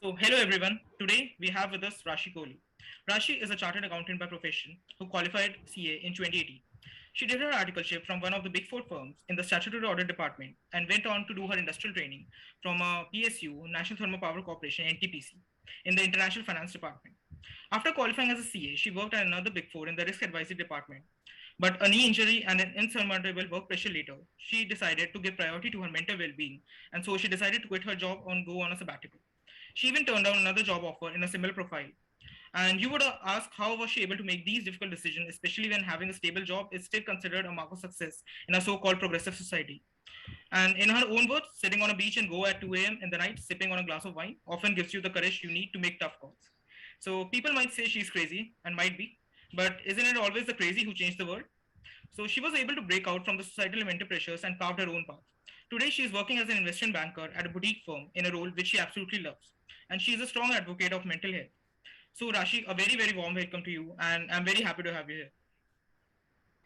So, hello everyone. Today we have with us Rashi Kohli. Rashi is a chartered accountant by profession who qualified CA in 2018. She did her articleship from one of the big four firms in the statutory audit department and went on to do her industrial training from PSU, National Thermal Power Corporation, NTPC, in the international finance department. After qualifying as a CA, she worked at another big four in the risk advisory department. But a knee injury and an insurmountable work pressure later, she decided to give priority to her mental well being, and so she decided to quit her job and go on a sabbatical. She even turned down another job offer in a similar profile. And you would ask how was she able to make these difficult decisions, especially when having a stable job is still considered a mark of success in a so-called progressive society. And in her own words, sitting on a beach and go at 2 a.m. in the night, sipping on a glass of wine, often gives you the courage you need to make tough calls. So people might say she's crazy, and might be, but isn't it always the crazy who change the world? So she was able to break out from the societal mental pressures and carved her own path. Today, she is working as an investment banker at a boutique firm in a role which she absolutely loves. And she is a strong advocate of mental health. So, Rashi, a very, very warm welcome to you. And I'm very happy to have you here.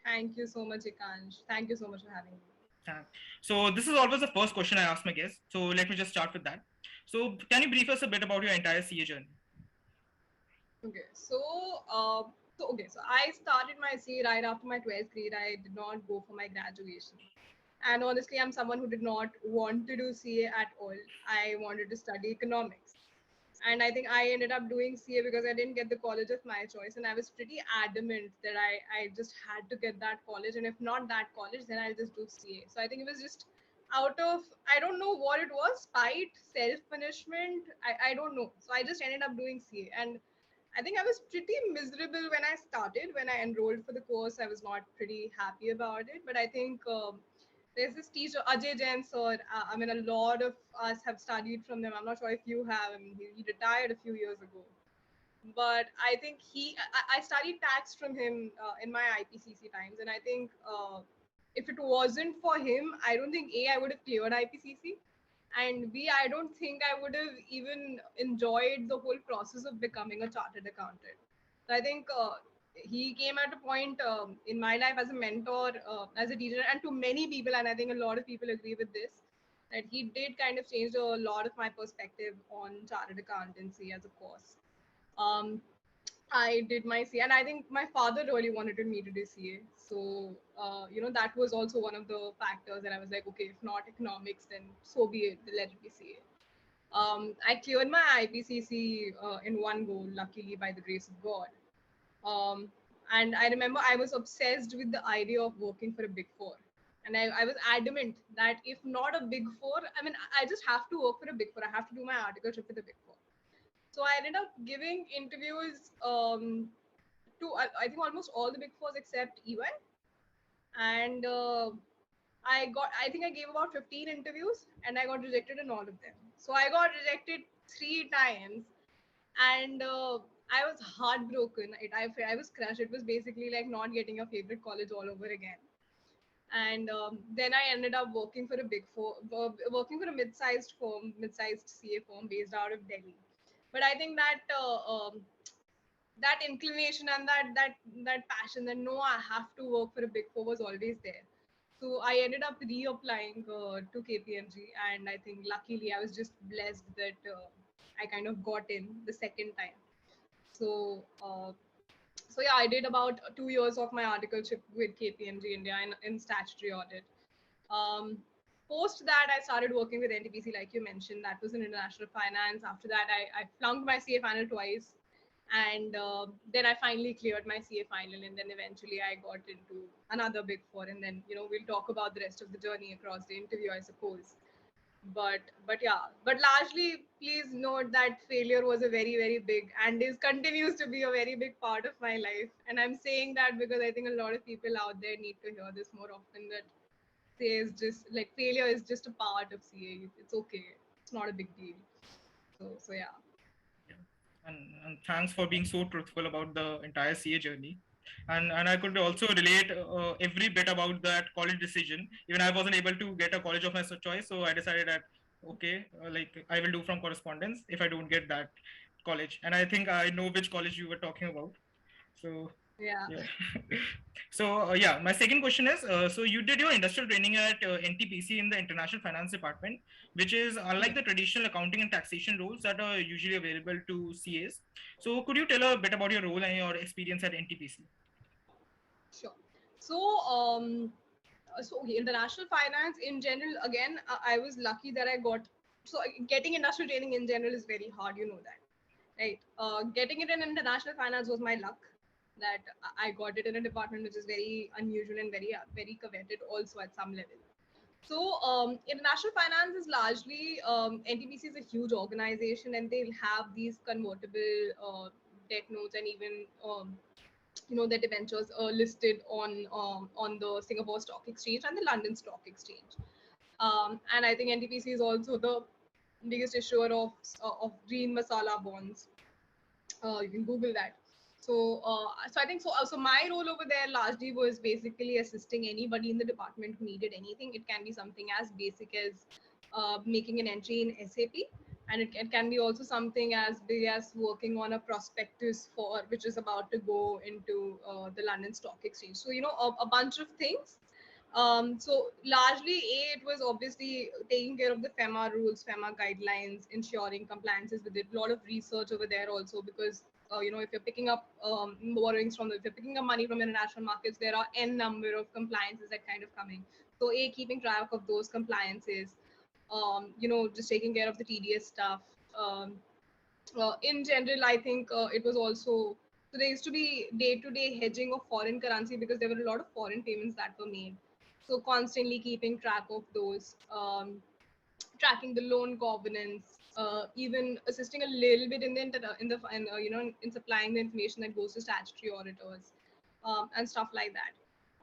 Thank you so much, Ikansh. Thank you so much for having me. Uh, So, this is always the first question I ask my guests. So, let me just start with that. So, can you brief us a bit about your entire CA journey? Okay, so I started my CA right after my 12th grade. I did not go for my graduation. And honestly, I'm someone who did not want to do CA at all. I wanted to study economics. And I think I ended up doing CA because I didn't get the college of my choice. And I was pretty adamant that I just had to get that college. And if not that college, then I'll just do CA. So I think it was just out of, I don't know what it was, spite, self punishment. I don't know. So I just ended up doing CA. And I think I was pretty miserable when I started. When I enrolled for the course, I was not pretty happy about it. But I think there's this teacher, Ajay Jain sir. I mean, a lot of us have studied from them. I'm not sure if you have. I mean, he retired a few years ago. But I think I studied tax from him in my IPCC times. And I think if it wasn't for him, I don't think A, I would have cleared IPCC, and B, I don't think I would have even enjoyed the whole process of becoming a chartered accountant. So I think he came at a point in my life as a mentor, as a teacher, and to many people, and I think a lot of people agree with this, that he did kind of change a lot of my perspective on chartered accountancy as a course. Um, I did my CA, and I think my father really wanted me to do CA. So, that was also one of the factors. And I was like, okay, if not economics, then so be it. Let it be CA. I cleared my IPCC in one go, luckily by the grace of God. Um, and I remember I was obsessed with the idea of working for a big four. And I was adamant that if not a big four, I mean, I just have to work for a big four. I have to do my articleship with a big four. So I ended up giving interviews to I think almost all the big fours except EY, and I think I gave about 15 interviews and I got rejected in all of them. So I got rejected 3 times, and I was heartbroken. I was crushed. It was basically like not getting your favorite college all over again. And then I ended up working for a big four, working for a mid-sized CA firm based out of Delhi. But I think that that inclination and that passion that no, I have to work for a big four was always there. So I ended up reapplying to KPMG, and I think luckily I was just blessed that I kind of got in the second time. So so yeah, I did about 2 years of my articleship with KPMG India in statutory audit. Um, Post that, I started working with NTPC, like you mentioned. That was in international finance. After that, I flunked my CA final twice, and then I finally cleared my CA final, and then eventually I got into another big four, and then we'll talk about the rest of the journey across the interview, I suppose. But yeah, but largely, please note that failure was a very, very big and is continues to be a very big part of my life. And I'm saying that because I think a lot of people out there need to hear this more often, that CA is just like failure is just a part of CA. It's okay. It's not a big deal. So yeah. Yeah. And thanks for being so truthful about the entire CA journey. And I could also relate every bit about that college decision. Even I wasn't able to get a college of my choice, so I decided that okay, like I will do from correspondence if I don't get that college. And I think I know which college you were talking about. So Yeah. yeah. So yeah, my second question is, so you did your industrial training at NTPC in the International Finance Department, which is unlike Yeah. the traditional accounting and taxation roles that are usually available to CAs. So could you tell a bit about your role and your experience at NTPC? Sure. So, international finance in general, again, I was lucky that I got, so getting industrial training in general is very hard, you know that, right? Getting it in international finance was my luck, that I got it in a department which is very unusual and very coveted also at some level. So, international finance is largely, NTPC is a huge organization and they'll have these convertible debt notes and even their debentures listed on the Singapore Stock Exchange and the London Stock Exchange. And I think NTPC is also the biggest issuer of green masala bonds. You can Google that. So I think so. So my role over there largely was basically assisting anybody in the department who needed anything. It can be something as basic as making an entry in SAP, and it can be also something as big as working on a prospectus for which is about to go into the London Stock Exchange. So a bunch of things. So largely, it was obviously taking care of the FEMA rules, FEMA guidelines, ensuring compliances with it. A lot of research over there also, because if you're picking up borrowings if you're picking up money from international markets, there are n number of compliances that kind of coming. So keeping track of those compliances, just taking care of the TDS stuff. Um, in general, I think it was also, so there used to be day-to-day hedging of foreign currency because there were a lot of foreign payments that were made. So constantly keeping track of those, tracking the loan covenants, even assisting a little bit in the in supplying the information that goes to statutory auditors, and stuff like that.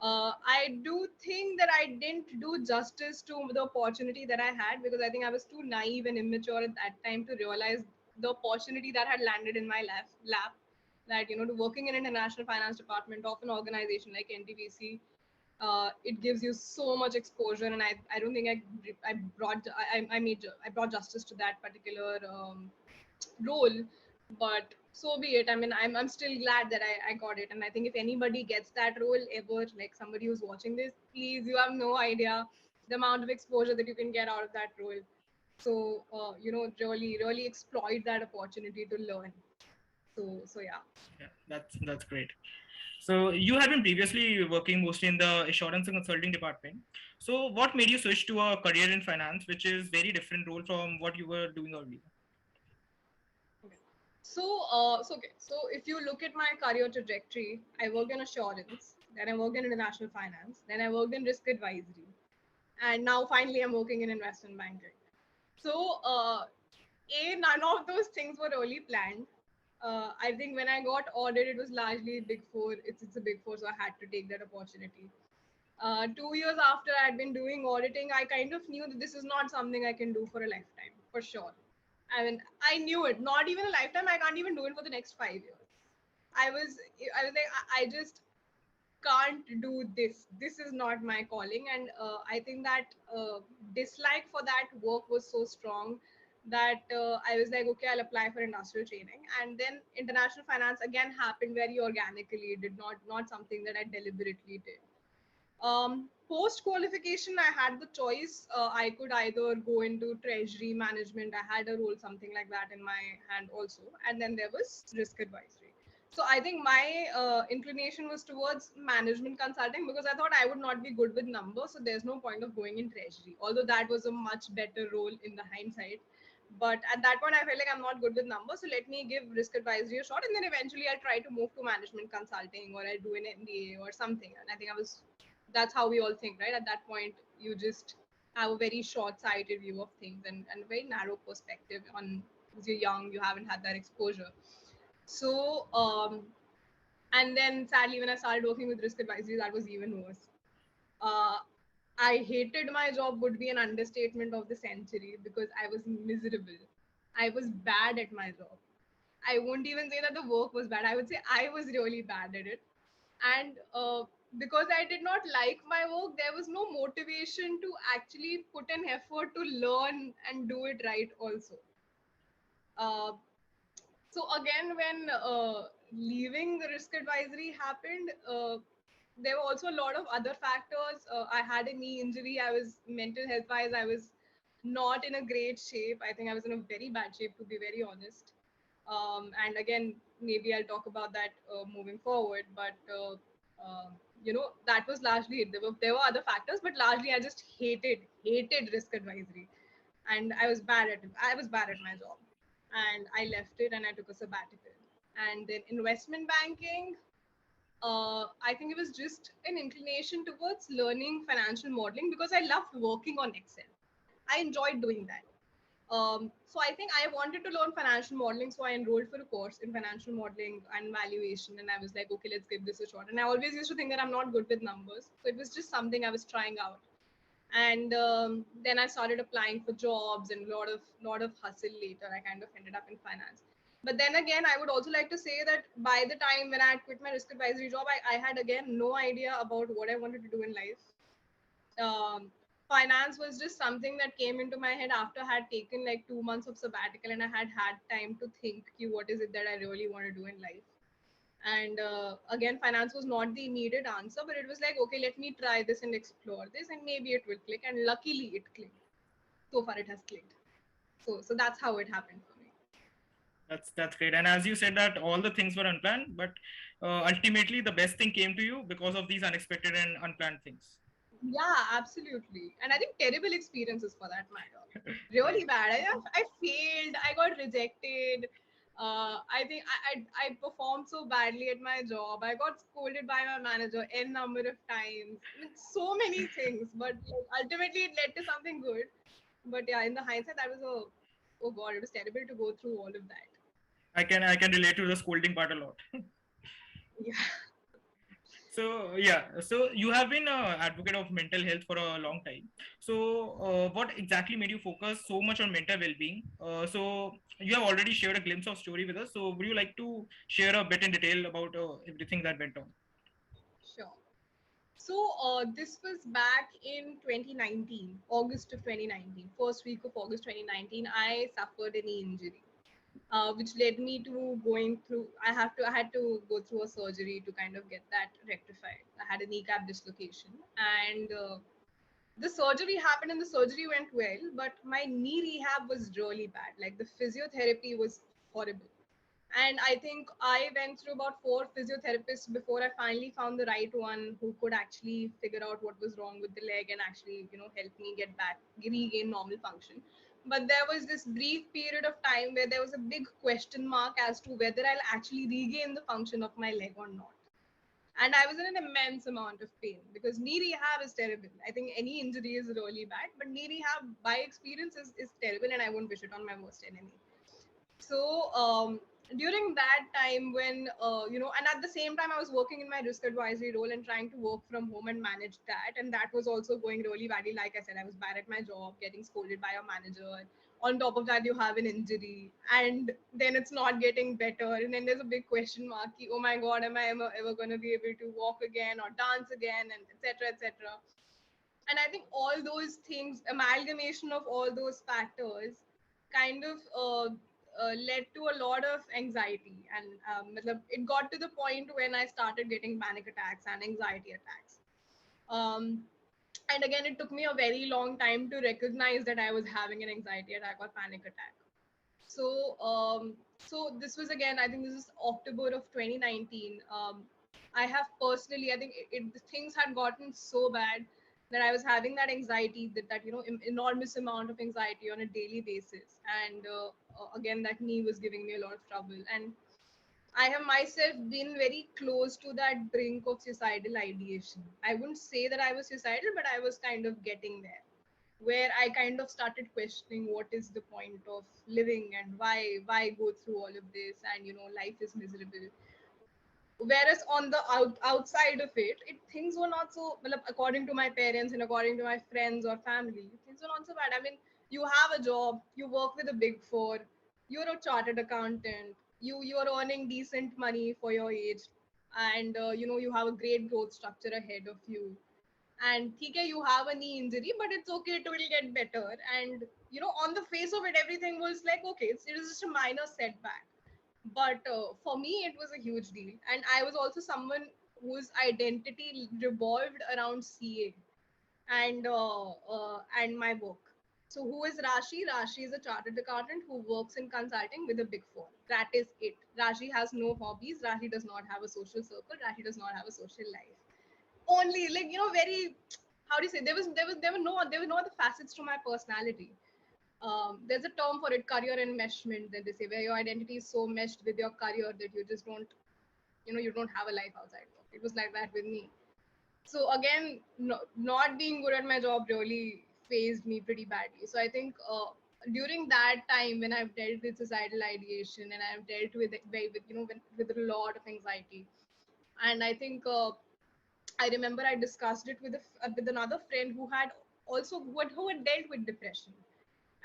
I do think that I didn't do justice to the opportunity that I had, because I think I was too naive and immature at that time to realize the opportunity that had landed in my lap, that to working in an international finance department of an organization like NTPC. It gives you so much exposure, and I don't think I brought justice to that particular role. But so be it. I mean, I'm still glad that I got it, and I think if anybody gets that role ever, like somebody who's watching this, please, you have no idea the amount of exposure that you can get out of that role. So really exploit that opportunity to learn. So yeah. Yeah, that's great. So you have been previously working mostly in the assurance and consulting department. So what made you switch to a career in finance, which is very different role from what you were doing earlier? Okay. So if you look at my career trajectory, I worked in assurance, then I worked in international finance, then I worked in risk advisory, and now finally I'm working in investment banking. So, none of those things were really planned. I think when I got audited, it was largely Big Four. It's a Big Four, so I had to take that opportunity. 2 years after I'd been doing auditing, I kind of knew that this is not something I can do for a lifetime, for sure. I mean, I knew it. Not even a lifetime. I can't even do it for the next 5 years. I was, I was like, I just can't do this. This is not my calling. And I think that dislike for that work was so strong that I was like, okay, I'll apply for industrial training. And then international finance again happened very organically. It did not something that I deliberately did. Post qualification, I had the choice. I could either go into treasury management. I had a role, something like that, in my hand also, and then there was risk advisory. So I think my inclination was towards management consulting, because I thought I would not be good with numbers, so there's no point of going in treasury. Although that was a much better role in the hindsight, but at that point I felt like I'm not good with numbers, so let me give risk advisory a shot, and then eventually I'll try to move to management consulting, or I'll do an MBA or something. And I think I was that's how we all think, right? At that point, you just have a very short-sighted view of things, and a very narrow perspective on, because you're young, you haven't had that exposure. So, and then sadly, when I started working with risk advisory, that was even worse. Uh, I hated my job would be an understatement of the century, because I was miserable. I was bad at my job. I won't even say that the work was bad. I would say I was really bad at it. And because I did not like my work, there was no motivation to actually put an effort to learn and do it right also. Uh, so again, when leaving the risk advisory happened, there were also a lot of other factors. I had a knee injury. I was mental health wise, I was not in a great shape. I think I was in a very bad shape, to be very honest. And again, maybe I'll talk about that moving forward. But that was largely it. There were other factors, but largely I just hated risk advisory, and I was bad at my job, and I left it and I took a sabbatical. And then investment banking, I think it was just an inclination towards learning financial modeling because I loved working on Excel. I enjoyed doing that. So I think I wanted to learn financial modeling, so I enrolled for a course in financial modeling and valuation, and I was like, okay, let's give this a shot. And I always used to think that I'm not good with numbers, so it was just something I was trying out. And then I started applying for jobs and lot of hustle later. I kind of ended up in finance. But then again, I would also like to say that by the time when I had quit my risk advisory job, I had again no idea about what I wanted to do in life. Finance was just something that came into my head after I had taken like 2 months of sabbatical, and I had time to think, "Ki, what is it that I really want to do in life?" And again, finance was not the immediate answer, but it was like, okay, let me try this and explore this, and maybe it will click. And luckily, it clicked. So far, it has clicked. So that's how it happened for me. That's great. And as you said that all the things were unplanned, but ultimately the best thing came to you because of these unexpected and unplanned things. Yeah, absolutely. And I think terrible experiences for that matter. Right. Really bad. I failed. I got rejected. I think I performed so badly at my job. I got scolded by my manager n number of times. I mean, so many things. But like, ultimately, it led to something good. But yeah, in the hindsight, that was oh god, it was terrible to go through all of that. I can relate to the scolding part a lot. Yeah. So yeah, so you have been an advocate of mental health for a long time. So what exactly made you focus so much on mental well-being? So you have already shared a glimpse of story with us. So would you like to share a bit in detail about everything that went on? Sure. So this was back in 2019, August of 2019, first week of August 2019. I suffered a knee injury, which led me to going through. I had to go through a surgery to kind of get that rectified. I had a kneecap dislocation, and the surgery happened, and the surgery went well. But my knee rehab was really bad. Like the physiotherapy was horrible, and I think I went through about 4 physiotherapists before I finally found the right one who could actually figure out what was wrong with the leg and actually, help me get back, regain normal function. But there was this brief period of time where there was a big question mark as to whether I'll actually regain the function of my leg or not. And I was in an immense amount of pain because knee rehab is terrible. I think any injury is really bad, but knee rehab by experience is terrible, and I won't wish it on my worst enemy. So during that time when and at the same time I was working in my risk advisory role and trying to work from home and manage that, and that was also going really badly. Like I said, I was bad at my job, getting scolded by a manager. On top of that, you have an injury, and then it's not getting better, and then there's a big question mark. Oh my god, am I ever going to be able to walk again or dance again, and etc., etc. And I think all those things, amalgamation of all those factors, kind of led to a lot of anxiety. And it got to the point when I started getting panic attacks and anxiety attacks. um, and again, it took me a very long time to recognize that I was having an anxiety attack or panic attack. So this was, again, I think this is October of 2019. I have personally, I think things had gotten so bad that I was having that anxiety, that enormous amount of anxiety on a daily basis. And again, that knee was giving me a lot of trouble. And I have myself been very close to that brink of suicidal ideation. I wouldn't say that I was suicidal, but I was kind of getting there, where I kind of started questioning what is the point of living, and why go through all of this, and life is miserable. Whereas on the outside of things were not so, well, according to my parents and according to my friends or family, things were not so bad. I mean, you have a job, you work with a big four, you're a chartered accountant, you are earning decent money for your age, and you have a great growth structure ahead of you. And okay, you have a knee injury, but it's okay, it will get better. And on the face of it, everything was like, okay, it is just a minor setback. But for me, it was a huge deal. And I was also someone whose identity revolved around CA and my work. So who is Rashi? Rashi is a chartered accountant who works in consulting with the Big Four. That is it. Rashi has no hobbies. Rashi does not have a social circle. Rashi does not have a social life. Only like very, how do you say? There were no other facets to my personality. There's a term for it, career enmeshment, that they say, where your identity is so meshed with your career that you just don't, you don't have a life outside work. It was like that with me. So again, not being good at my job really phased me pretty badly. So I think during that time when I've dealt with suicidal ideation and I've dealt with with a lot of anxiety, and I think I remember I discussed it with another friend who had who had dealt with depression,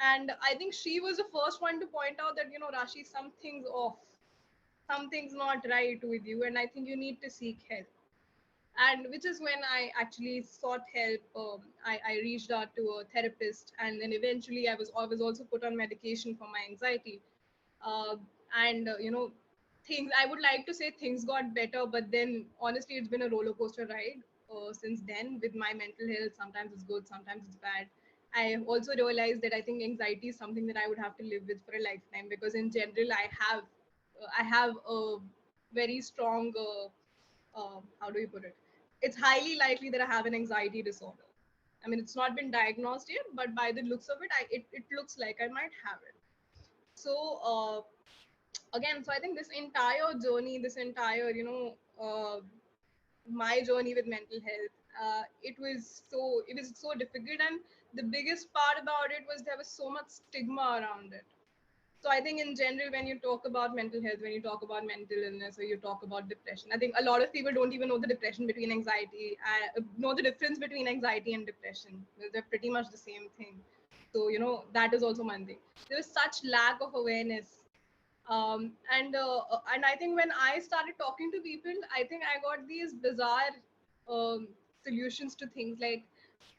and I think she was the first one to point out that Rashi, something's off, something's not right with you, and I think you need to seek help. And which is when I actually sought help. I reached out to a therapist, and then eventually I was also put on medication for my anxiety. uh, and things, I would like to say things got better, but then honestly it's been a roller coaster ride since then with my mental health. Sometimes it's good, sometimes it's bad. I also realized that I think anxiety is something that I would have to live with for a lifetime, because in general I have a very strong how do you put it? It's highly likely that I have an anxiety disorder. I mean, it's not been diagnosed yet, but by the looks of it, it looks like I might have it. So again, so I think this entire journey, this entire my journey with mental health, it was so difficult, and the biggest part about it was there was so much stigma around it. So I think in general, when you talk about mental health, when you talk about mental illness, or you talk about depression, I think a lot of people don't even know the depression between anxiety, know the difference between anxiety and depression. They're pretty much the same thing. So that is also one thing. There was such lack of awareness, and I think when I started talking to people, I think I got these bizarre um, solutions to things like,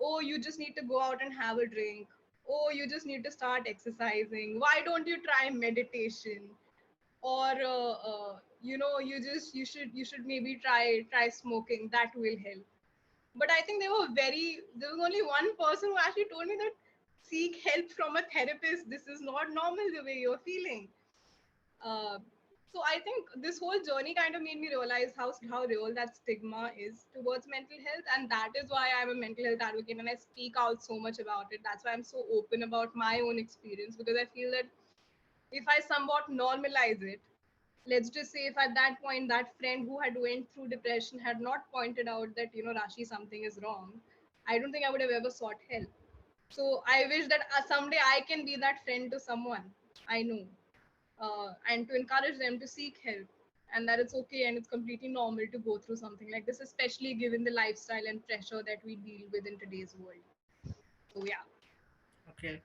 oh, you just need to go out and have a drink. Oh, you just need to start exercising. Why don't you try meditation? Or you should maybe try smoking. That will help. But I think there was only one person who actually told me that seek help from a therapist. This is not normal the way you're feeling. uh, so I think this whole journey kind of made me realize how real that stigma is towards mental health, and that is why I'm a mental health advocate and I speak out so much about it. That's why I'm so open about my own experience, because I feel that if I somewhat normalize it, let's just say if at that point that friend who had went through depression had not pointed out that Rashi, something is wrong, I don't think I would have ever sought help. So I wish that someday I can be that friend to someone I know, and to encourage them to seek help, and that it's okay and it's completely normal to go through something like this, especially given the lifestyle and pressure that we deal with in today's world. So yeah. Okay.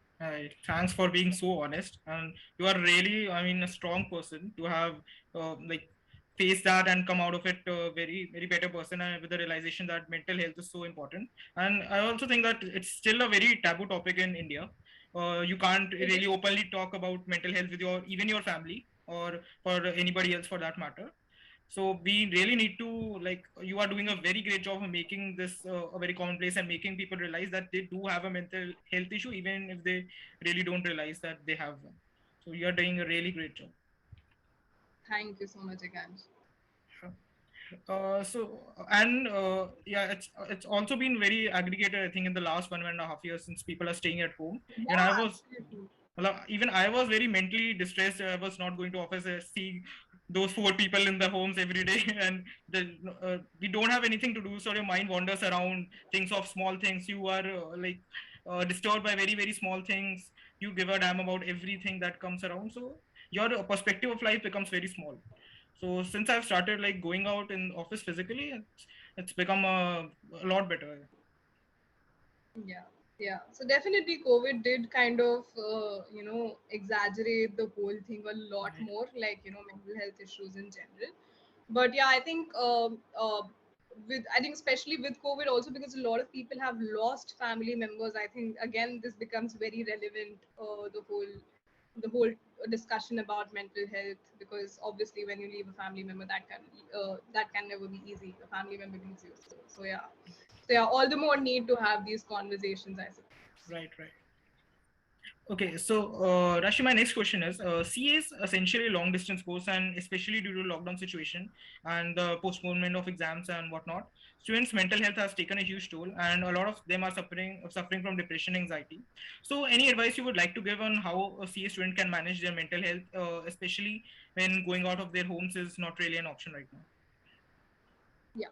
Thanks for being so honest. And you are really, I mean, a strong person to have like face that and come out of it very, very better person, and with the realization that mental health is so important. And I also think that it's still a very taboo topic in India. You can't It really openly talk about mental health with even your family, or for anybody else for that matter. So we really need to, like, you are doing a very great job of making this a very commonplace and making people realize that they do have a mental health issue, even if they really don't realize that they have one. So you are doing a really great job. Thank you so much, Akansh. Sure. Yeah, it's also been very aggregated, I think, in the last 1.5 years, since people are staying at home. And Yeah, absolutely. even I was very mentally distressed. I was not going to office. See those four people in the homes every day, and we don't have anything to do. So your mind wanders around, thinks of small things. You are disturbed by very, very small things. You give a damn about everything that comes around. So your perspective of life becomes very small. So since I've started like going out in office physically, it's become a lot better. Yeah, yeah. So definitely, COVID did kind of, exaggerate the whole thing a lot Right. more, like, mental health issues in general. But yeah, I think, I think especially with COVID, also because a lot of people have lost family members. I think again this becomes very relevant. The whole the whole discussion about mental health, because obviously when you leave a family member, that can never be easy. A family member leaves you. So yeah. So yeah, all the more need to have these conversations, I suppose. Right, right. Okay, so Rashi, my next question is CA is essentially a long distance course, and especially due to lockdown situation and the postponement of exams and whatnot, students' mental health has taken a huge toll, and a lot of them are suffering from depression, anxiety. So, any advice you would like to give on how a CA student can manage their mental health, especially when going out of their homes is not really an option right now? Yeah.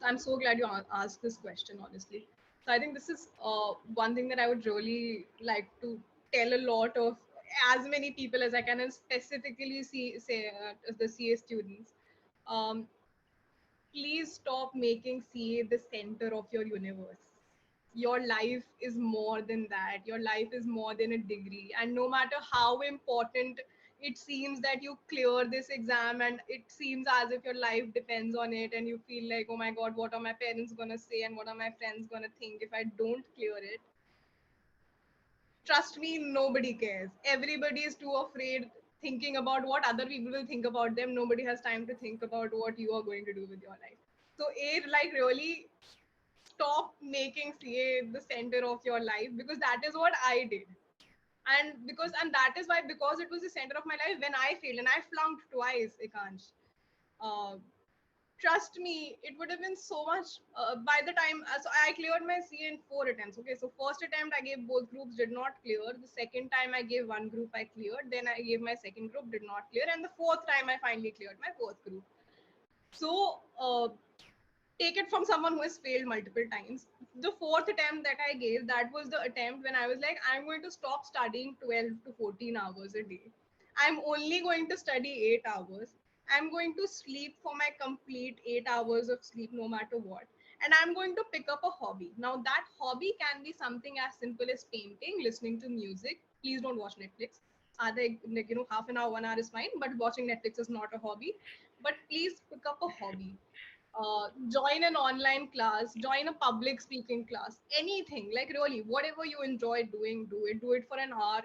I'm so glad you asked this question, honestly. So I think this is one thing that I would really like to tell a lot of as many people as I can, and specifically say the CA students. Um, Please stop making CA the center of your universe. Your life is more than that. Your life is more than a degree. And no matter how important it seems that you clear this exam, and it seems as if your life depends on it, and you feel like, oh my God, what are my parents going to say and what are my friends going to think if I don't clear it? Trust me, nobody cares. Everybody is too afraid thinking about what other people will think about them. Nobody has time to think about what you are going to do with your life. So a like really stop making CA the center of your life, because that is what I did. And that is why, because it was the center of my life, when I failed and I flunked twice, Ikansh. Uh, Trust me, it would have been so much by the time. So I cleared my CA in 4 attempts. Okay, so first attempt I gave, both groups did not clear. The second time I gave one group, I cleared. Then I gave my second group, did not clear, and the fourth time I finally cleared my fourth group. So take it from someone who has failed multiple times. The fourth attempt that I gave, that was the attempt when I was like, I'm going to stop studying 12 to 14 hours a day. I'm only going to study 8 hours. I'm going to sleep for my complete 8 hours of sleep, no matter what. And I'm going to pick up a hobby. Now, that hobby can be something as simple as painting, listening to music. Please don't watch Netflix. Half an hour, 1 hour is fine, but watching Netflix is not a hobby. But please pick up a hobby. Join an online class, join a public speaking class, anything, like really whatever you enjoy doing, do it for an hour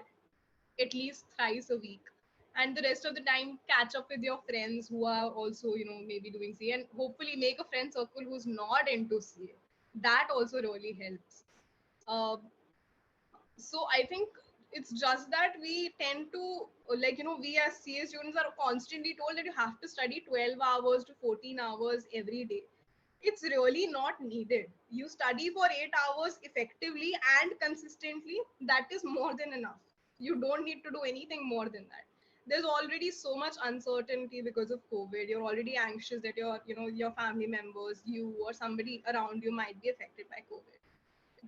at least thrice a week. And the rest of the time catch up with your friends who are also, maybe doing CA, and hopefully make a friend circle who's not into CA. That also really helps. uh, so I think it's just that we tend to, we as CA students are constantly told that you have to study 12 hours to 14 hours every day. It's really not needed. You study for 8 hours effectively and consistently, that is more than enough. You don't need to do anything more than that. There's already so much uncertainty because of COVID. You're already anxious that your family members, you or somebody around you might be affected by COVID.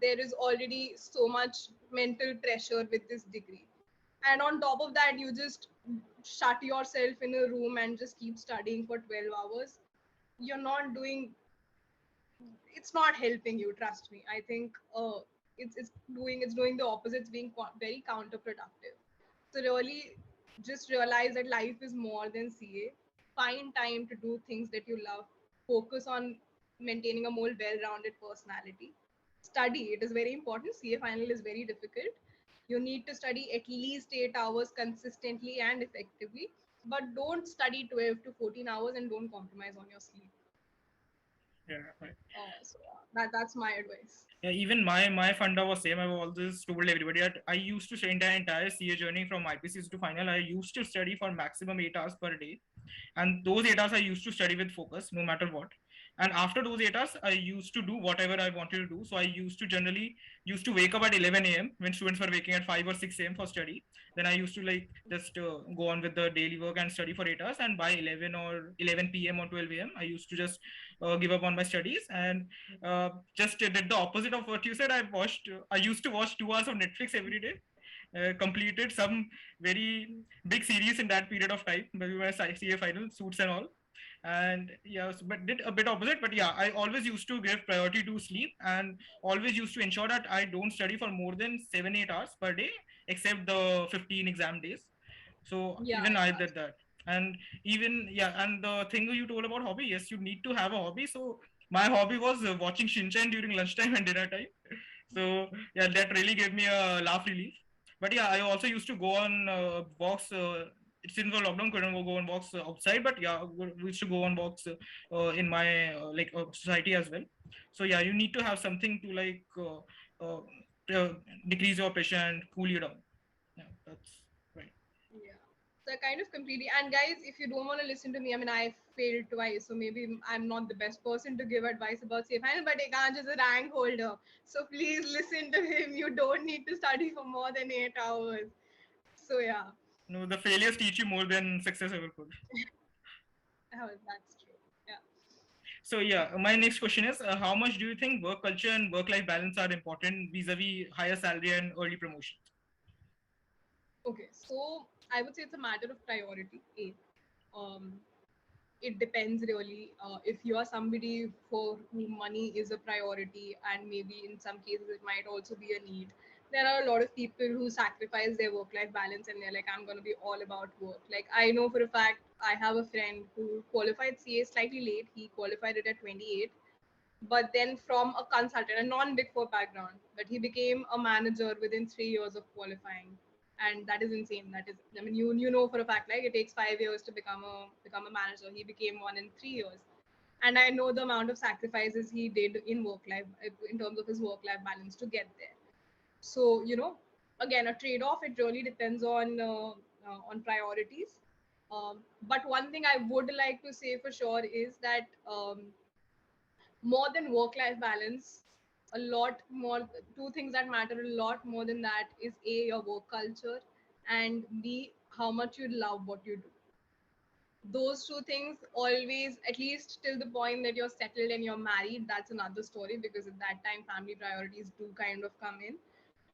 There is already so much mental pressure with this degree, and on top of that you just shut yourself in a room and just keep studying for 12 hours. You're not doing, it's not helping you, trust me. I think it's doing the opposite. It's being very counterproductive. So really just realize that life is more than CA. Find time to do things that you love. Focus on maintaining a more well-rounded personality. Study, it is very important. CA final is very difficult. You need to study at least 8 hours consistently and effectively, but don't study 12 to 14 hours and don't compromise on your sleep. Yeah, right. So yeah, that's my advice. Yeah, even my funda was same. I've always told everybody that I used to study the entire CA journey from IPCs to final. I used to study for maximum 8 hours per day, and those 8 hours I used to study with focus, no matter what. And after those 8 hours, I used to do whatever I wanted to do. So I used to generally used to wake up at 11 a.m. when students were waking at 5 or 6 a.m. for study. Then I used to like just go on with the daily work and study for 8 hours. And by 11 or 11 p.m. or 12 a.m., I used to just give up on my studies and just did the opposite of what you said. I used to watch 2 hours of Netflix every day. Completed some very big series in that period of time, maybe my CA final, Suits and all. And yeah, but did a bit opposite. But yeah, I always used to give priority to sleep and always used to ensure that I don't study for more than 7-8 hours per day, except the 15 exam days. So Yeah, even I yeah. did that. And even yeah, and the thing you told about hobby, yes, you need to have a hobby. So my hobby was watching Shinchan during lunchtime and dinner time. So yeah, that really gave me a laugh relief. But yeah, I also used to go on walks. Since the lockdown, couldn't go on walks outside. But yeah, we used to go on walks in my society as well. So yeah, you need to have something to uh, decrease your pressure and cool you down. Yeah, that's right. Yeah. So I kind of completely. And guys, if you don't want to listen to me, I mean, I failed twice, so maybe I'm not the best person to give advice about safe handle. But Ekant is a rank holder, so please listen to him. You don't need to study for more than 8 hours. So yeah, No, the failures teach you more than success ever could. that's true. Yeah. So yeah, my next question is, how much do you think work culture and work-life balance are important vis-a-vis higher salary and early promotion? Okay, so I would say it's a matter of priority. Um, it depends really. If you are somebody for whom money is a priority, and maybe in some cases it might also be a need, there are a lot of people who sacrifice their work life balance and they're like, I'm going to be all about work. Like, I know for a fact, I have a friend who qualified CA slightly late. He qualified it at 28, but then from a consultant, a non Big Four background, but he became a manager within 3 years of qualifying, and that is insane. That is, I mean, you know for a fact, like it takes 5 years to become a manager. He became one in 3 years, and I know the amount of sacrifices he did in work life, in terms of his work life balance to get there. So again, a trade off. It really depends on priorities. But one thing I would like to say for sure is that. More than work life balance, a lot more, two things that matter a lot more than that is A, your work culture, and B, how much you love what you do. Those two things always, at least till the point that you're settled and you're married, that's another story, because at that time family priorities do kind of come in.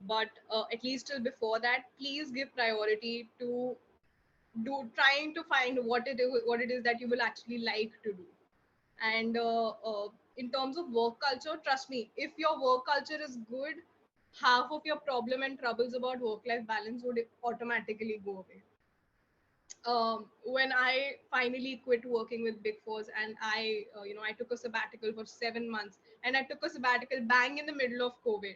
But at least till before that, please give priority to do trying to find what it is that you will actually like to do. And in terms of work culture, trust me, if your work culture is good, half of your problem and troubles about work life balance would automatically go away. When I finally quit working with Big Fours, and I took a sabbatical for 7 months, and I took a sabbatical bang in the middle of COVID.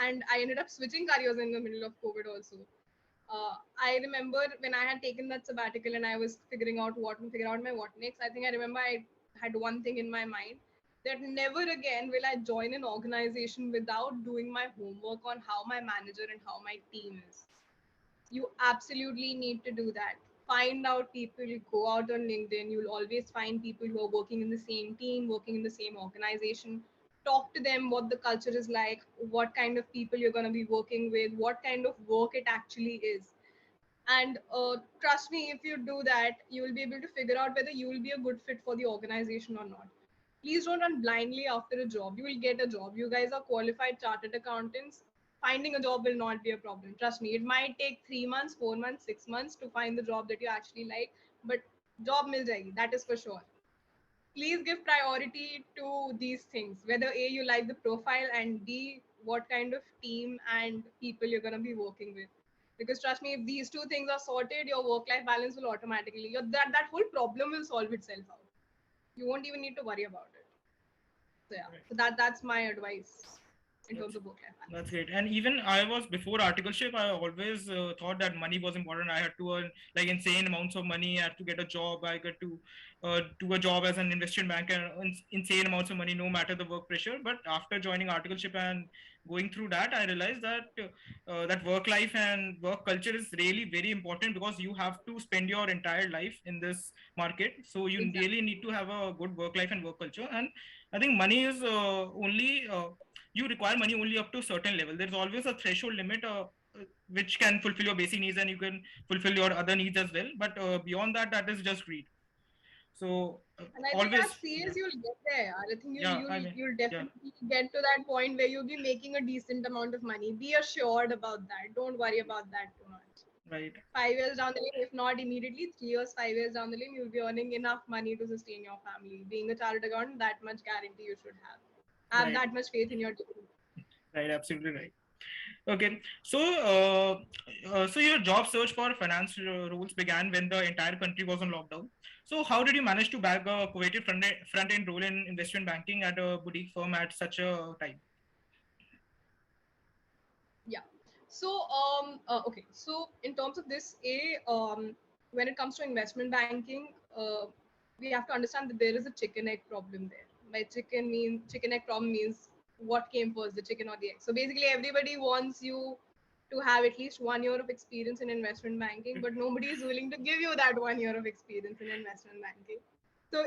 And I ended up switching careers in the middle of COVID also. I remember when I had taken that sabbatical and I was figuring out my what next. I think I remember I had one thing in my mind, that never again will I join an organization without doing my homework on how my manager and how my team is. You absolutely need to do that. Find out people, go out on LinkedIn. You'll always find people who are working in the same team, working in the same organization. Talk to them what the culture is like, what kind of people you're going to be working with, what kind of work it actually is. And trust me, if you do that, you will be able to figure out whether you will be a good fit for the organization or not. Please don't run blindly after a job. You will get a job. You guys are qualified chartered accountants. Finding a job will not be a problem. Trust me, it might take 3 months, 4 months, 6 months to find the job that you actually like, but job mil jayegi, that is for sure. Please give priority to these things, whether A, you like the profile, and B, what kind of team and people you're going to be working with. Because trust me, if these two things are sorted, your work life balance will automatically, that whole problem will solve itself out. You won't even need to worry about it. So yeah, Right. so that's my advice in That's terms of work life that's balance. great. And even I was before articleship, I always thought that money was important. I had to earn like insane amounts of money. I had to get a job. I got to do a job as an investment banker, insane amounts of money, no matter the work pressure. But after joining articleship and going through that, I realized that that work life and work culture is really very important, because you have to spend your entire life in this market. So you Exactly. really need to have a good work life and work culture. And I think money is only you require money only up to a certain level. There's always a threshold limit which can fulfill your basic needs, and you can fulfill your other needs as well. But beyond that, that is just greed. So And I think always, as CS yeah, you'll get there. I think you'll yeah. I you'll mean, you'll yeah, definitely get to that point where you'll be making a decent amount of money. Be assured about that. Don't worry about that too much. right, 5 years down the lane, if not immediately, 3 years, 5 years down the lane, you'll be earning enough money to sustain your family. Being a chartered accountant, that much guarantee you should have. Have right, that much faith in your team. right. Absolutely right. Okay, so so your job search for finance roles began when the entire country was on lockdown. So how did you manage to bag a coveted front end role in investment banking at a boutique firm at such a time? Yeah. So, okay. So, in terms of this, when it comes to investment banking, we have to understand that there is a chicken egg problem there. By chicken egg problem means what came first, the chicken or the egg. So basically, everybody wants you to have at least 1 year of experience in investment banking, but nobody is willing to give you that 1 year of experience in investment banking. So,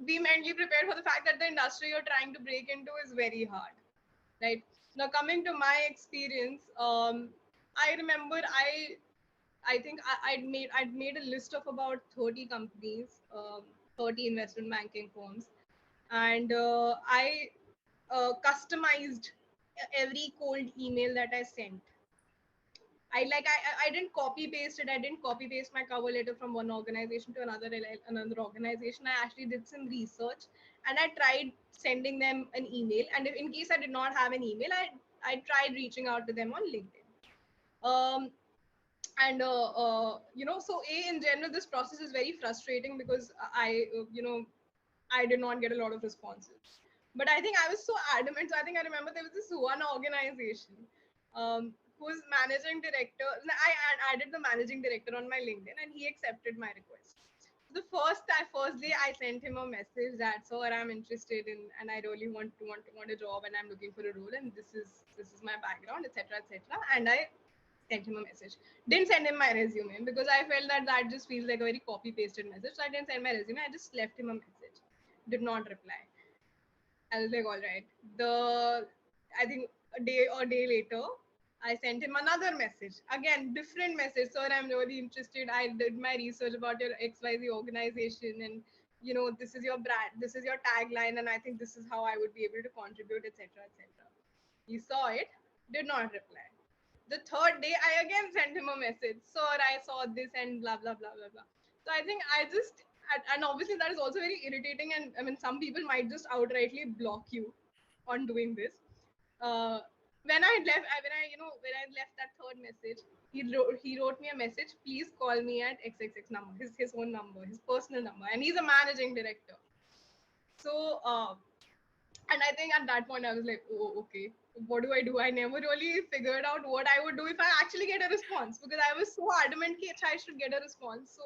be mentally prepared for the fact that the industry you're trying to break into is very hard, right? Now, coming to my experience, I remember I think I'd made a list of about 30 companies, 30 investment banking firms, and I customized every cold email that I sent. I didn't copy paste it. I didn't copy paste my cover letter from one organization to another organization. I actually did some research and I tried sending them an email. And if, in case I did not have an email, I tried reaching out to them on LinkedIn. Um, so in general, this process is very frustrating because I did not get a lot of responses. But I think I was so adamant. So I think I remember there was this one organization whose managing director, I added the managing director on my LinkedIn and he accepted my request. So the first day I sent him a message that, sir, I'm interested in and I really want a job and I'm looking for a role and this is my background, etc. etc. And I sent him a message. Didn't send him my resume because I felt that that just feels like a very copy pasted message. So I didn't send my resume. I just left him a message. Did not reply. I was like, all right. I think a day later, I sent him another message. Again, different message. Sir, I'm really interested. I did my research about your XYZ organization and this is your brand, this is your tagline, and I think this is how I would be able to contribute, etc. etc. He saw it, did not reply. The third day, I again sent him a message. Sir, I saw this and blah blah blah blah blah. So I think I just and obviously that is also very irritating. And I mean, some people might just outrightly block you on doing this. Uh, when I left that third message, he wrote me a message. Please call me at XXX number, his own number, his personal number, and he's a managing director. So and I think at that point I was like, oh, okay, what do I do? I never really figured out what I would do if I actually get a response because I was so adamant that I should get a response. So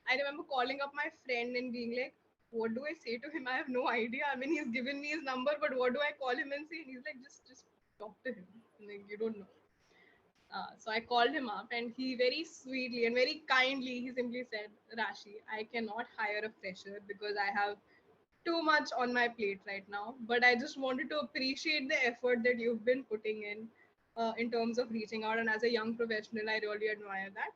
I remember calling up my friend and being like, what do I say to him? I have no idea. I mean, he's given me his number, but what do I call him and say? And he's like, just talk to him. Like, you don't know. So I called him up and he very sweetly and very kindly, he simply said, Rashi, I cannot hire a fresher because I have too much on my plate right now, but I just wanted to appreciate the effort that you've been putting in terms of reaching out. And as a young professional, I really admire that.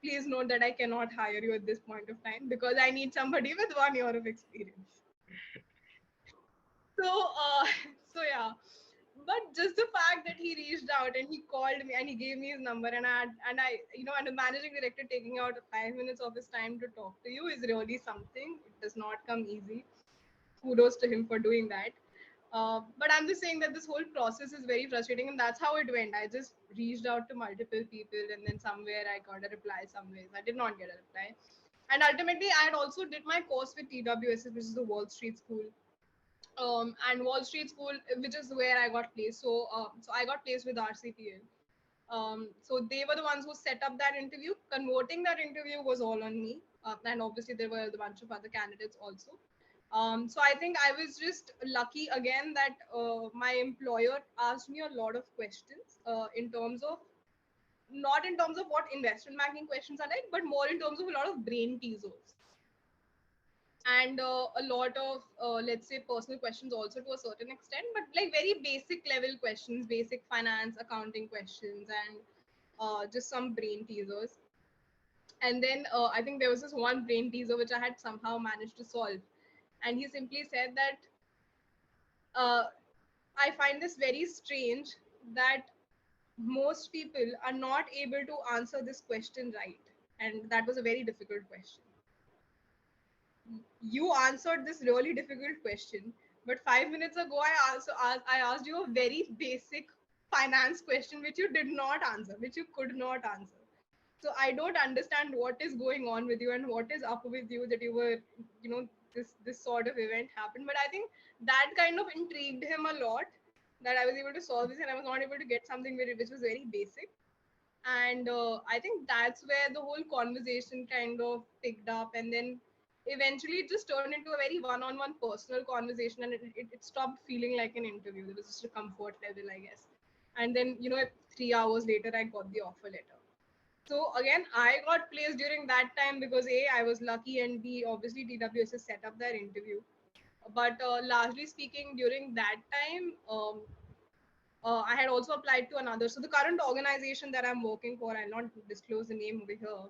Please note that I cannot hire you at this point of time because I need somebody with 1 year of experience. So, so yeah. But just the fact that he reached out and he called me and he gave me his number and a managing director taking out 5 minutes of his time to talk to you is really something. It does not come easy. Kudos to him for doing that. But I'm just saying that this whole process is very frustrating, and that's how it went. I just reached out to multiple people, and then somewhere I got a reply. Some ways I did not get a reply, and ultimately I had also did my course with TWS, which is the Wall Street School, and Wall Street School, which is where I got placed. So I got placed with RCPL. So they were the ones who set up that interview. Converting that interview was all on me, and obviously there were a bunch of other candidates also. So I think I was just lucky again that my employer asked me a lot of questions in terms of not in terms of what investment banking questions are like, but more in terms of a lot of brain teasers and a lot of let's say personal questions also to a certain extent, but like very basic level questions, basic finance, accounting questions, and just some brain teasers. And then I think there was this one brain teaser which I had somehow managed to solve, and he simply said that uh, I find this very strange that most people are not able to answer this question right. And that was a very difficult question. You answered this really difficult question, but 5 minutes ago I asked you a very basic finance question which you did not answer, which you could not answer. So I don't understand what is going on with you and what is up with you that you were, this sort of event happened. But I think that kind of intrigued him a lot. that I was able to solve this, and I was not able to get something which was very basic. And I think that's where the whole conversation kind of picked up, and then eventually it just turned into a very one-on-one personal conversation, and it stopped feeling like an interview. It was just a comfort level, I guess. And then 3 hours later I got the offer letter. So again, I got placed during that time because A, I was lucky, and B, obviously TWS has set up their interview. But largely speaking, during that time, I had also applied to another. So the current organization that I'm working for, I'll not disclose the name over here.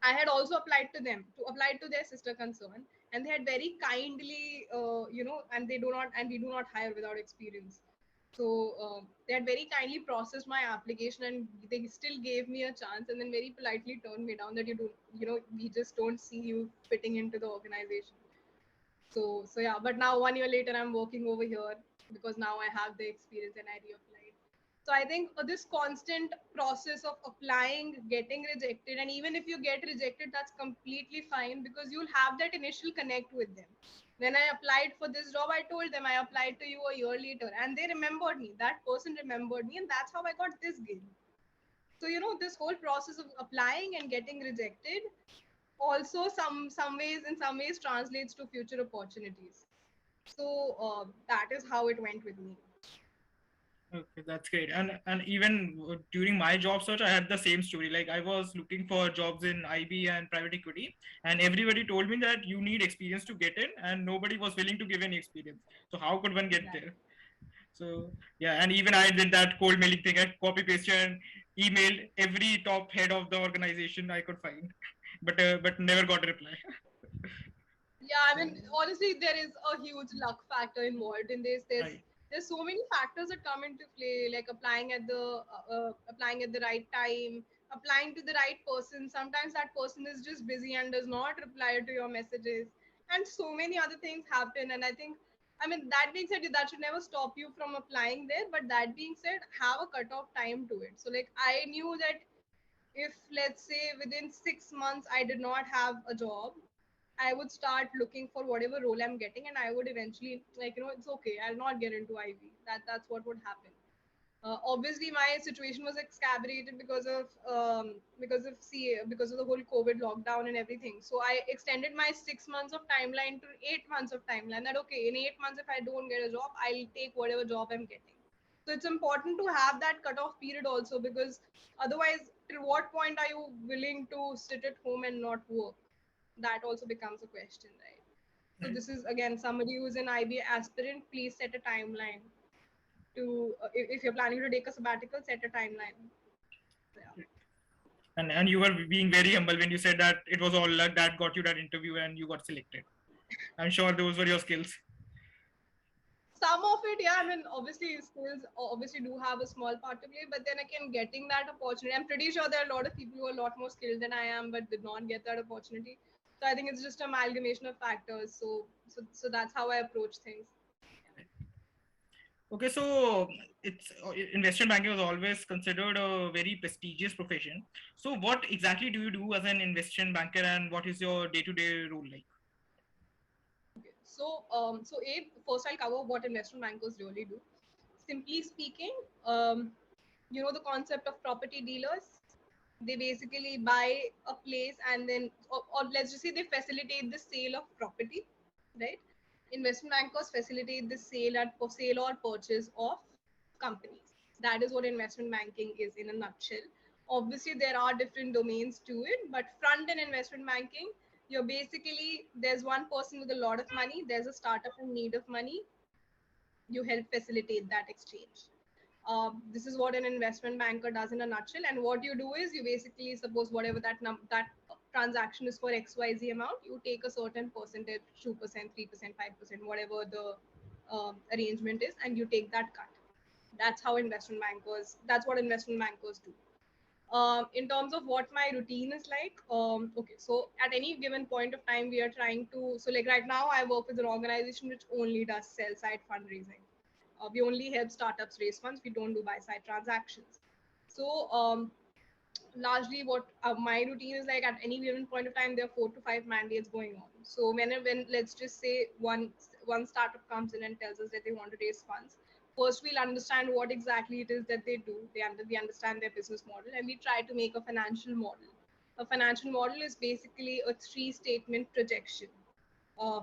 I had also applied to them to apply to their sister concern, and they had very kindly, and we do not hire without experience. So they had very kindly processed my application, and they still gave me a chance, and then very politely turned me down that we just don't see you fitting into the organization. So yeah, but now 1 year later, I'm working over here because now I have the experience and I reapplied. So I think this constant process of applying, getting rejected, and even if you get rejected, that's completely fine because you'll have that initial connect with them. When I applied for this job, I told them I applied to you a year later, and they remembered me. That person remembered me, and that's how I got this gig. So this whole process of applying and getting rejected also some ways translates to future opportunities. So that is how it went with me. Okay, that's great. And even during my job search, I had the same story. Like I was looking for jobs in IB and private equity, and everybody told me that you need experience to get in, and nobody was willing to give any experience. So how could one get Exactly. there? So yeah, and even I did that cold mailing thing. I copy pasted and emailed every top head of the organization I could find, but never got a reply. Yeah, I Yeah, mean, honestly, there is a huge luck factor involved in this. There's right. there's so many factors that come into play, like applying at the right time, applying to the right person. Sometimes that person is just busy and does not reply to your messages, and so many other things happen. And I mean, that being said, that should never stop you from applying there. But that being said, have a cutoff time to it. So, like, I knew that if, let's say, within 6 months I did not have a job, I would start looking for whatever role I'm getting, and I would eventually, like, it's okay, I'll not get into IV. That's what would happen. Obviously, my situation was exacerbated because of the whole COVID lockdown and everything. So I extended my 6 months of timeline to 8 months of timeline. That okay, in 8 months, if I don't get a job, I'll take whatever job I'm getting. So it's important to have that cutoff period also, because otherwise, till what point are you willing to sit at home and not work? That also becomes a question, right? So Right. this is again somebody who's an IB aspirant. Please set a timeline to if you're planning to take a sabbatical, set a timeline. So, yeah. And you were being very humble when you said that it was all luck that got you that interview and you got selected. I'm sure those were your skills. Some of it, yeah. I mean, obviously, skills obviously do have a small part to play, but then again, getting that opportunity, I'm pretty sure there are a lot of people who are a lot more skilled than I am, but did not get that opportunity. So I think it's just amalgamation of factors. So that's how I approach things. Okay, so it's investment banking was always considered a very prestigious profession. So what exactly do you do as an investment banker, and what is your day-to-day role like? Okay. So first I'll cover what investment bankers really do. Simply speaking, the concept of property dealers. They basically buy a place, and then, or let's just say they facilitate the sale of property, right? Investment bankers facilitate the sale or purchase of companies. That is what investment banking is in a nutshell. Obviously, there are different domains to it, but front end investment banking, you're basically, there's one person with a lot of money, there's a startup in need of money, you help facilitate that exchange. This is what an investment banker does in a nutshell. And what you do is, you basically, suppose whatever that transaction is for XYZ amount, you take a certain percentage, 2%, 3%, 5%, whatever the arrangement is, and you take that cut. That's what investment bankers do. In terms of what my routine is like, okay, so at any given point of time, we are trying to, so like right now, I work with an organization which only does sell side fundraising. We only help startups raise funds. We don't do buy side transactions. So largely what my routine is like, at any given point of time, there are 4 to 5 mandates going on. So when let's just say one startup comes in and tells us that they want to raise funds, First, we'll understand what exactly it is that they do. We understand their business model, and we try to make a financial model. A financial model is basically a three-statement projection.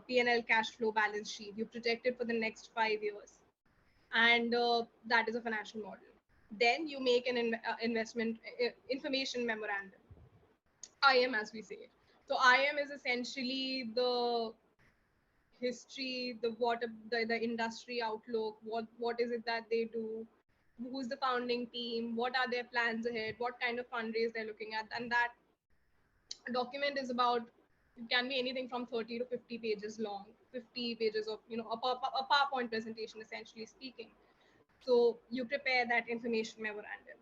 P&L, cash flow, balance sheet. You project it for the next 5 years, and that is a financial model. Then you make an investment information memorandum, IM as we say it. So IM is essentially the history, the industry outlook, what is it that they do, who's the founding team, what are their plans ahead, what kind of fundraise they're looking at, and that document is about, it can be anything from 30 to 50 pages long, 50 pages of a PowerPoint presentation, essentially speaking. So you prepare that information memorandum.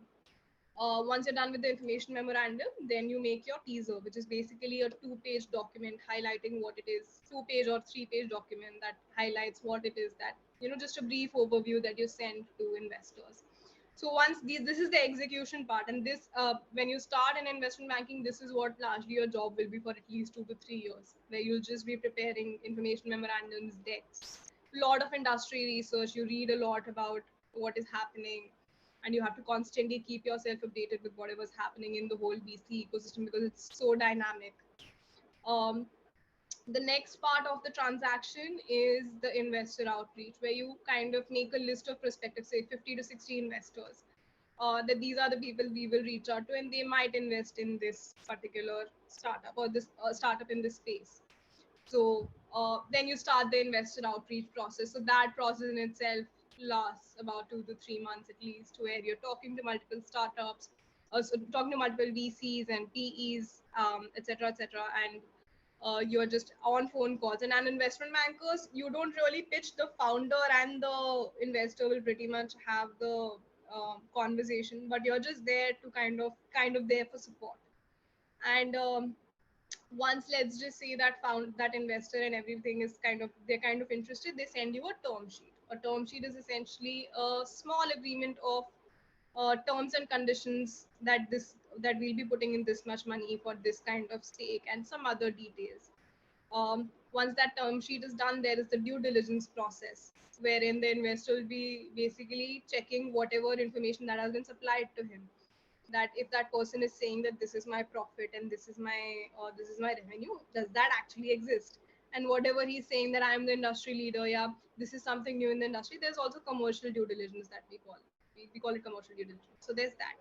Once you're done with the information memorandum, then you make your teaser, which is basically a 2-page document highlighting what it is, 2-page or 3-page document that highlights what it is that, just a brief overview that you send to investors. So once this is the execution part, and this, when you start in investment banking, this is what largely your job will be for at least 2 to 3 years, where you'll just be preparing information memorandums, decks, a lot of industry research. You read a lot about what is happening, and you have to constantly keep yourself updated with whatever's happening in the whole VC ecosystem because it's so dynamic. Um, the next part of the transaction is the investor outreach, where you kind of make a list of prospective, say 50 to 60 investors, that these are the people we will reach out to, and they might invest in this particular startup or this startup in this space. So then you start the investor outreach process. So that process in itself lasts about 2 to 3 months at least, where you're talking to multiple startups, so talking to multiple VCs and PEs, etc., etc., and you're just on phone calls. And investment bankers, you don't really pitch. The founder and the investor will pretty much have the conversation, but you're just there to kind of there for support. And once, let's just say that found that investor and everything is they're kind of interested, they send you a term sheet. A term sheet is essentially a small agreement of terms and conditions that we'll be putting in this much money for this kind of stake and some other details. Once that term sheet is done, there is the due diligence process, wherein the investor will be basically checking whatever information that has been supplied to him, that if that person is saying that this is my profit and this is my revenue, does that actually exist? And whatever he's saying that I am the industry leader, yeah, this is something new in the industry, there's also commercial due diligence that we call it commercial due diligence. So there's that.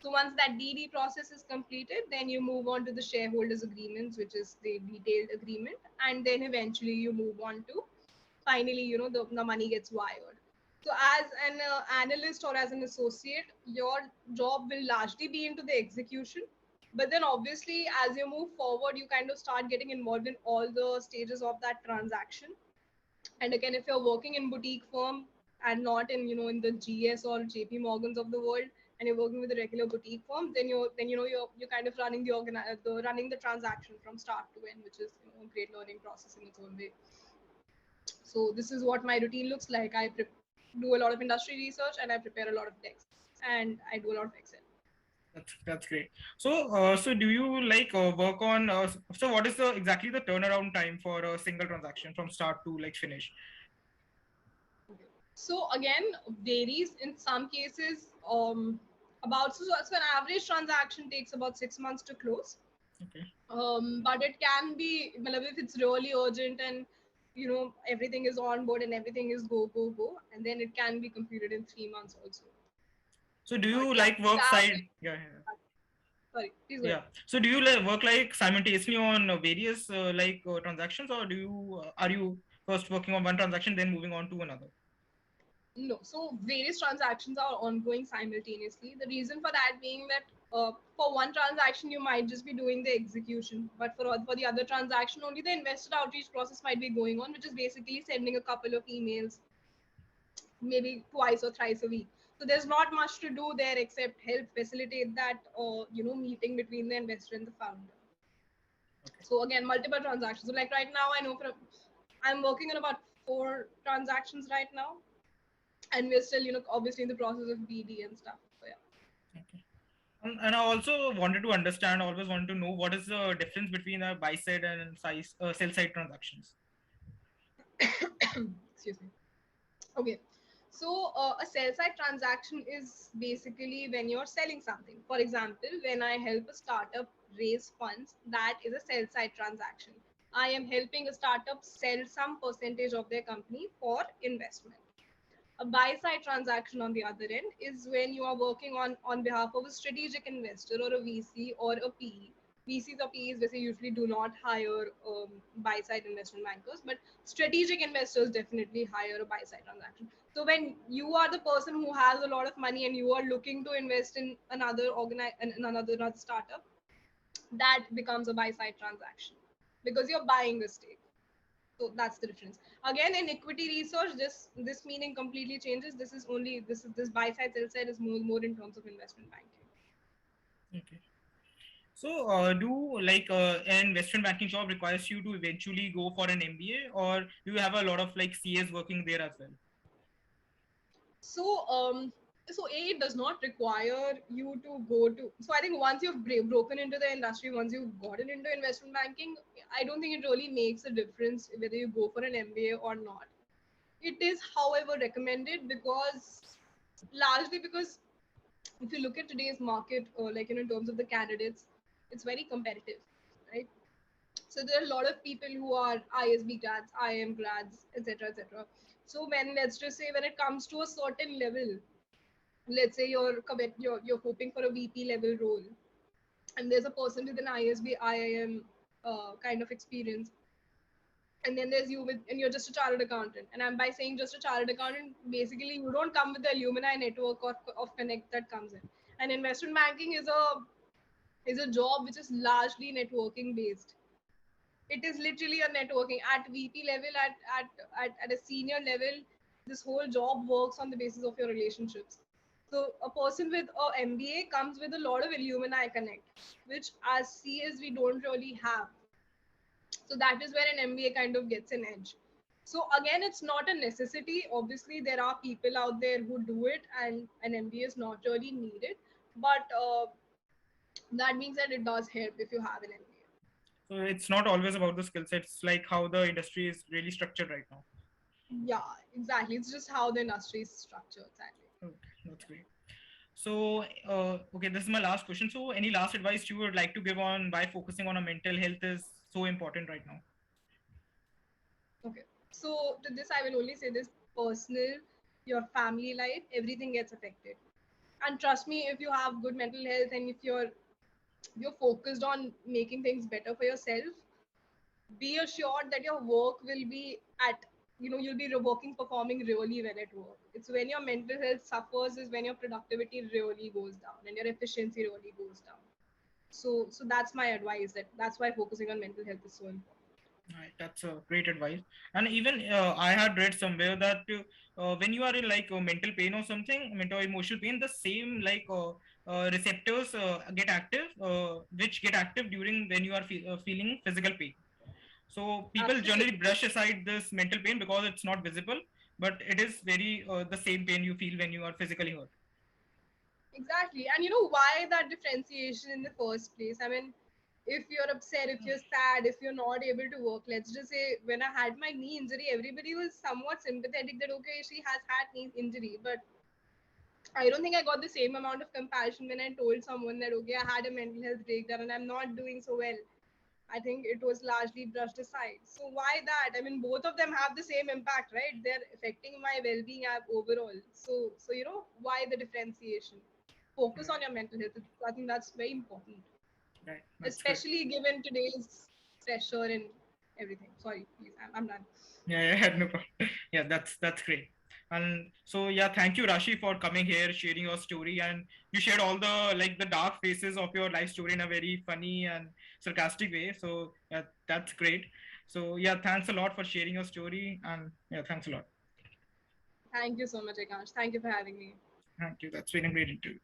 So once that DD process is completed, then you move on to the shareholders agreements, which is the detailed agreement, and then eventually you move on to, finally, the money gets wired. So as an analyst or as an associate, your job will largely be into the execution. But then obviously, as you move forward, you kind of start getting involved in all the stages of that transaction. And again, if you're working in boutique firm and not in, in the GS or JP Morgans of the world, and you're working with a regular boutique firm, then you're kind of running running the transaction from start to end, which is, a great learning process in its own way. So this is what my routine looks like. I do a lot of industry research, and I prepare a lot of decks, and I do a lot of Excel. That's great. So do you like work on? So what is the exactly the turnaround time for a single transaction from start to like finish? Okay. So again, varies. In some cases, so an average transaction takes about 6 months to close. Okay. But it can be, if it's really urgent and everything is on board and everything is go, and then it can be completed in 3 months also. So do you But yeah, like work side? average, Yeah. sorry, please go ahead. Yeah. So do you like work like simultaneously on various transactions, or do you are you first working on one transaction then moving on to another? No, so various transactions are ongoing simultaneously. The reason for that being that for one transaction you might just be doing the execution, but for the other transaction, only the investor outreach process might be going on, which is basically sending a couple of emails, maybe twice or thrice a week. So there's not much to do there except help facilitate that meeting between the investor and the founder. Okay. So again, multiple transactions. So like right now, I'm working on about 4 transactions right now, and we're still, obviously in the process of BD and stuff. So yeah. Okay. And I also wanted to understand, always wanted to know what is the difference between a buy side and sell side transactions. Excuse me. Okay. So a sell side transaction is basically when you're selling something. For example, when I help a startup raise funds, that is a sell side transaction. I am helping a startup sell some percentage of their company for investment. A buy side transaction on the other end is when you are working on behalf of a strategic investor or a VC or a PE. VCs or PEs basically usually do not hire buy side investment bankers, but strategic investors definitely hire a buy side transaction. So when you are the person who has a lot of money and you are looking to invest in another startup, that becomes a buy side transaction because you're buying a stake. So that's the difference. Again, in equity research, this meaning completely changes. This buy side sell side is more in terms of investment banking. Okay. So, do like an investment banking job requires you to eventually go for an MBA, or do you have a lot of like CAs working there as well? So it does not require you to go to. So I think once you've broken into the industry, once you've gotten into investment banking, I don't think it really makes a difference whether you go for an MBA or not. It is, however, recommended largely because if you look at today's market, in terms of the candidates, it's very competitive, right? So there are a lot of people who are ISB grads, IM grads, etc., etc. So when let's just say when it comes to a certain level, let's say you're hoping for a VP level role, and there's a person with an ISB, IIM kind of experience, and then there's you with, and you're just a chartered accountant. And I'm by saying just a chartered accountant, basically you don't come with the alumni network of connect that comes in. And investment banking is a job which is largely networking based. It is literally a networking at VP level, at a senior level. This whole job works on the basis of your relationships. So a person with a MBA comes with a lot of alumni connect, which as CS we don't really have. So that is where an MBA kind of gets an edge. So again, it's not a necessity. Obviously, there are people out there who do it, and an MBA is not really needed. But that means that it does help if you have an MBA. So it's not always about the skill sets, like how the industry is really structured right now. Yeah, exactly. It's just how the industry is structured, sadly. Okay, that's great. So, okay, this is my last question. So, any last advice you would like to give on why focusing on a mental health is so important right now? Okay. So to this, I will only say this: personal, your family life, everything gets affected. And trust me, if you have good mental health and if you're focused on making things better for yourself, be assured that your work will be at, you'll be working, performing really well at work. It's when your mental health suffers is when your productivity really goes down and your efficiency really goes down. So that's my advice. That's why focusing on mental health is so important. Right, that's a great advice. And even I had read somewhere that when you are in like mental pain or something, mental or emotional pain, the same like receptors get active, which get active during when you are feeling physical pain. So people generally Absolutely. brush aside this mental pain because it's not visible, but it is very the same pain you feel when you are physically hurt. Exactly. And you know why that differentiation in the first place? I mean, if you're upset, if you're sad, if you're not able to work, let's just say when I had my knee injury, everybody was somewhat sympathetic that, okay, she has had knee injury. But I don't think I got the same amount of compassion when I told someone that, okay, I had a mental health breakdown and I'm not doing so well. I think it was largely brushed aside. So why that? I mean, both of them have the same impact, right? They're affecting my well-being overall. So why the differentiation? Focus on Right, your mental health. I think that's very important, right, that's good. especially given today's pressure and everything. Sorry, please, I'm done. Yeah, no problem. Yeah, that's great. And so yeah, thank you Rashi for coming here, sharing your story, and you shared all the like the dark faces of your life story in a very funny and sarcastic way. So yeah, that's great. So yeah, thanks a lot for sharing your story, and yeah, thanks a lot. Thank you so much, Akash. Thank you for having me. Thank you. That's been a great interview.